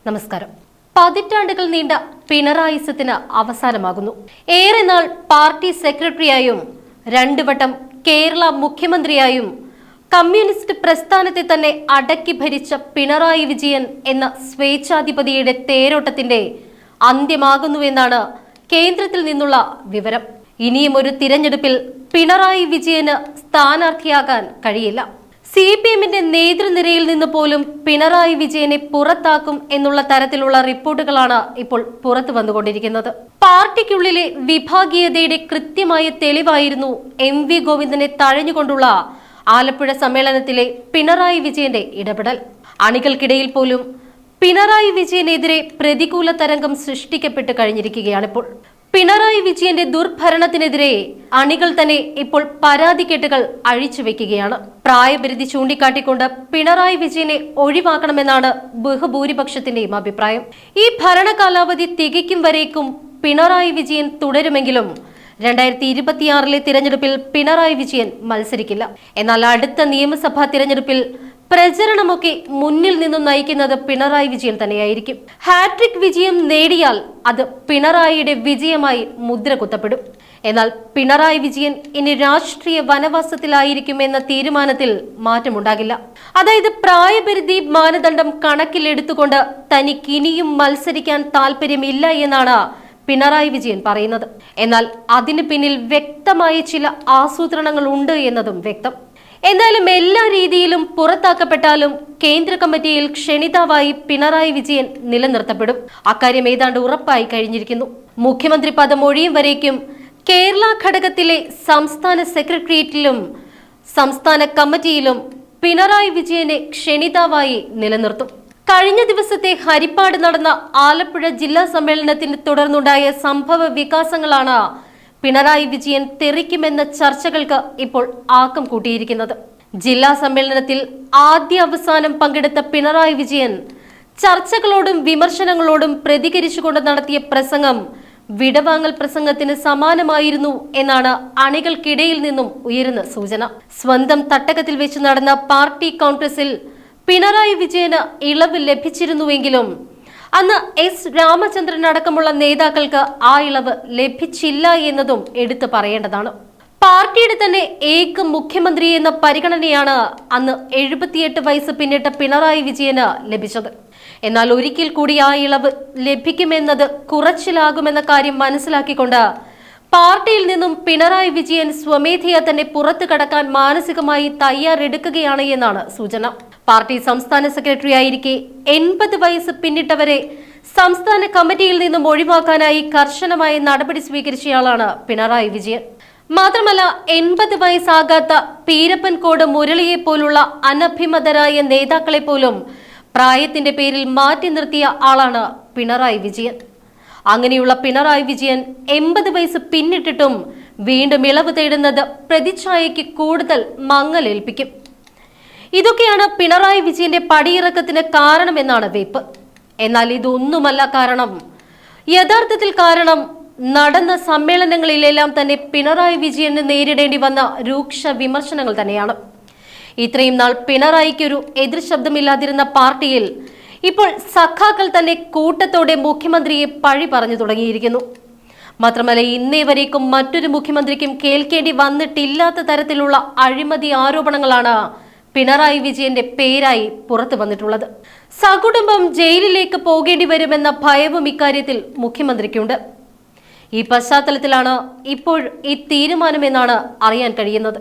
നമസ്കാരം. പതിറ്റാണ്ടുകൾ നീണ്ട പിണറായിസത്തിന് അവസാനമാകുന്നു. ഏറെ നാൾ പാർട്ടി സെക്രട്ടറിയായും 2 വട്ടം കേരള മുഖ്യമന്ത്രിയായും കമ്മ്യൂണിസ്റ്റ് പ്രസ്ഥാനത്തെ തന്നെ അടക്കി ഭരിച്ച പിണറായി വിജയൻ എന്ന സ്വേച്ഛാധിപതിയുടെ തേരോട്ടത്തിന്റെ അന്ത്യമാകുന്നുവെന്നാണ് കേന്ദ്രത്തിൽ നിന്നുള്ള വിവരം. ഇനിയും ഒരു തിരഞ്ഞെടുപ്പിൽ പിണറായി വിജയന് സ്ഥാനാർത്ഥിയാകാൻ കഴിയില്ല. CPM-ന്റെ നേതൃനിരയിൽ നിന്ന് പോലും പിണറായി വിജയനെ പുറത്താക്കും എന്നുള്ള തരത്തിലുള്ള റിപ്പോർട്ടുകളാണ് ഇപ്പോൾ പുറത്തു വന്നുകൊണ്ടിരിക്കുന്നത്. പാർട്ടിക്കുള്ളിലെ വിഭാഗീയതയുടെ കൃത്യമായ തെളിവായിരുന്നു MV ഗോവിന്ദനെ തഴഞ്ഞുകൊണ്ടുള്ള ആലപ്പുഴ സമ്മേളനത്തിലെ പിണറായി വിജയന്റെ ഇടപെടൽ. അണികൾക്കിടയിൽ പോലും പിണറായി വിജയനെതിരെ പ്രതികൂല തരംഗം സൃഷ്ടിക്കപ്പെട്ട് കഴിഞ്ഞിരിക്കുകയാണിപ്പോൾ. പിണറായി വിജയന്റെ ദുർഭരണത്തിനെതിരെ അണികൾ തന്നെ ഇപ്പോൾ പരാതിക്കെട്ടുകൾ അഴിച്ചുവെക്കുകയാണ്. പ്രായപരിധി ചൂണ്ടിക്കാട്ടിക്കൊണ്ട് പിണറായി വിജയനെ ഒഴിവാക്കണമെന്നാണ് ബഹുഭൂരിപക്ഷത്തിന്റെയും അഭിപ്രായം. ഈ ഭരണകാലാവധി തികയ്ക്കും വരേക്കും പിണറായി വിജയൻ തുടരുമെങ്കിലും 2026 തിരഞ്ഞെടുപ്പിൽ പിണറായി വിജയൻ മത്സരിക്കില്ല. എന്നാൽ അടുത്ത നിയമസഭാ തിരഞ്ഞെടുപ്പിൽ പ്രചരണമൊക്കെ മുന്നിൽ നിന്നും നയിക്കുന്നത് പിണറായി വിജയൻ തന്നെയായിരിക്കും. ഹാട്രിക് വിജയം നേടിയാൽ അത് പിണറായിയുടെ വിജയമായി മുദ്ര കുത്തപ്പെടും. എന്നാൽ പിണറായി വിജയൻ ഇനി രാഷ്ട്രീയ വനവാസത്തിലായിരിക്കും എന്ന തീരുമാനത്തിൽ മാറ്റമുണ്ടാകില്ല. അതായത് പ്രായപരിധി മാനദണ്ഡം കണക്കിലെടുത്തുകൊണ്ട് തനിക്കിനിയും മത്സരിക്കാൻ താല്പര്യമില്ല എന്നാണ് പിണറായി വിജയൻ പറയുന്നത്. എന്നാൽ അതിന് പിന്നിൽ വ്യക്തമായ ചില ആസൂത്രണങ്ങൾ ഉണ്ട് എന്നതും വ്യക്തം. എന്തായാലും എല്ലാ രീതിയിലും പുറത്താക്കപ്പെട്ടാലും കേന്ദ്ര കമ്മിറ്റിയിൽ ക്ഷണിതാവായി പിണറായി വിജയൻ നിലനിർത്തപ്പെടും. അക്കാര്യം ഏതാണ്ട് ഉറപ്പായി കഴിഞ്ഞിരിക്കുന്നു. മുഖ്യമന്ത്രി പദം ഒഴിയും വരേക്കും കേരള ഘടകത്തിലെ സംസ്ഥാന സെക്രട്ടേറിയറ്റിലും സംസ്ഥാന കമ്മിറ്റിയിലും പിണറായി വിജയനെ ക്ഷണിതാവായി നിലനിർത്തും. കഴിഞ്ഞ ദിവസത്തെ ഹരിപ്പാട് നടന്ന ആലപ്പുഴ ജില്ലാ സമ്മേളനത്തിന് തുടർന്നുണ്ടായ സംഭവ വികാസങ്ങളാണ് പിണറായി വിജയൻ തെറിക്കുമെന്ന ചർച്ചകൾക്ക് ഇപ്പോൾ ആക്കം കൂട്ടിയിരിക്കുന്നത്. ജില്ലാ സമ്മേളനത്തിൽ ആദ്യ അവസാനം പങ്കെടുത്ത പിണറായി വിജയൻ ചർച്ചകളോടും വിമർശനങ്ങളോടും പ്രതികരിച്ചുകൊണ്ട് നടത്തിയ പ്രസംഗം വിടവാങ്ങൽ പ്രസംഗത്തിന് സമാനമായിരുന്നു എന്നാണ് അണികൾക്കിടയിൽ നിന്നും ഉയരുന്ന സൂചന. സ്വന്തം തട്ടകത്തിൽ വെച്ച് നടന്ന പാർട്ടി കോൺഗ്രസിൽ പിണറായി വിജയന് ഇളവ് ലഭിച്ചിരുന്നുവെങ്കിലും അന്ന് S രാമചന്ദ്രൻ അടക്കമുള്ള നേതാക്കൾക്ക് ആ ഇളവ് ലഭിച്ചില്ല എന്നതും എടുത്തു പറയേണ്ടതാണ്. പാർട്ടിയുടെ തന്നെ ഏക മുഖ്യമന്ത്രി എന്ന പരിഗണനയാണ് അന്ന് 78 വയസ്സ് പിന്നിട്ട പിണറായി വിജയന് ലഭിച്ചത്. എന്നാൽ ഒരിക്കൽ കൂടി ആ ഇളവ് ലഭിക്കുമെന്നത് കുറച്ചിലാകുമെന്ന കാര്യം മനസ്സിലാക്കിക്കൊണ്ട് പാർട്ടിയിൽ നിന്നും പിണറായി വിജയൻ സ്വമേധയാ തന്നെ പുറത്തു കടക്കാൻ മാനസികമായി തയ്യാറെടുക്കുകയാണ് എന്നാണ് സൂചന. പാർട്ടി സംസ്ഥാന സെക്രട്ടറി ആയിരിക്കെ 80 വയസ്സ് പിന്നിട്ടവരെ സംസ്ഥാന കമ്മിറ്റിയിൽ നിന്നും ഒഴിവാക്കാനായി കർശനമായ നടപടി സ്വീകരിച്ചയാളാണ് പിണറായി വിജയൻ. മാത്രമല്ല 80 വയസ്സാകാത്ത പീരപ്പൻകോട് മുരളിയെ പോലുള്ള അനഭിമതരായ നേതാക്കളെ പോലും പ്രായത്തിന്റെ പേരിൽ മാറ്റി നിർത്തിയ ആളാണ് പിണറായി വിജയൻ. അങ്ങനെയുള്ള പിണറായി വിജയൻ 80 വയസ്സ് പിന്നിട്ടിട്ടും വീണ്ടും ഇളവ് തേടുന്നത് പ്രതിച്ഛായയ്ക്ക് കൂടുതൽ മങ്ങലേൽപ്പിക്കും. ഇതൊക്കെയാണ് പിണറായി വിജയന്റെ പടിയിറക്കത്തിന് കാരണമെന്നാണ് വെയ്പ്പ്. എന്നാൽ ഇതൊന്നുമല്ല കാരണം. യഥാർത്ഥത്തിൽ കാരണം നടന്ന സമ്മേളനങ്ങളിലെല്ലാം തന്നെ പിണറായി വിജയന് നേരിടേണ്ടി വന്ന രൂക്ഷ വിമർശനങ്ങൾ തന്നെയാണ്. ഇത്രയും നാൾ പിണറായിക്കൊരു എതിർ ശബ്ദമില്ലാതിരുന്ന പാർട്ടിയിൽ ഇപ്പോൾ സഖാക്കൾ തന്നെ കൂട്ടത്തോടെ മുഖ്യമന്ത്രിയെ പഴി പറഞ്ഞു തുടങ്ങിയിരിക്കുന്നു. മാത്രമല്ല ഇന്നേ വരേക്കും മറ്റൊരു മുഖ്യമന്ത്രിക്കും കേൾക്കേണ്ടി വന്നിട്ടില്ലാത്ത തരത്തിലുള്ള അഴിമതി ആരോപണങ്ങളാണ് പിണറായി വിജയന്റെ പേരായി പുറത്തു വന്നിട്ടുള്ളത്. സകുടുംബം ജയിലിലേക്ക് പോകേണ്ടി വരുമെന്ന ഭയവും ഇക്കാര്യത്തിൽ മുഖ്യമന്ത്രിക്കുണ്ട്. ഈ പശ്ചാത്തലത്തിലാണ് ഇപ്പോൾ ഈ തീരുമാനമെന്നാണ് അറിയാൻ കഴിയുന്നത്.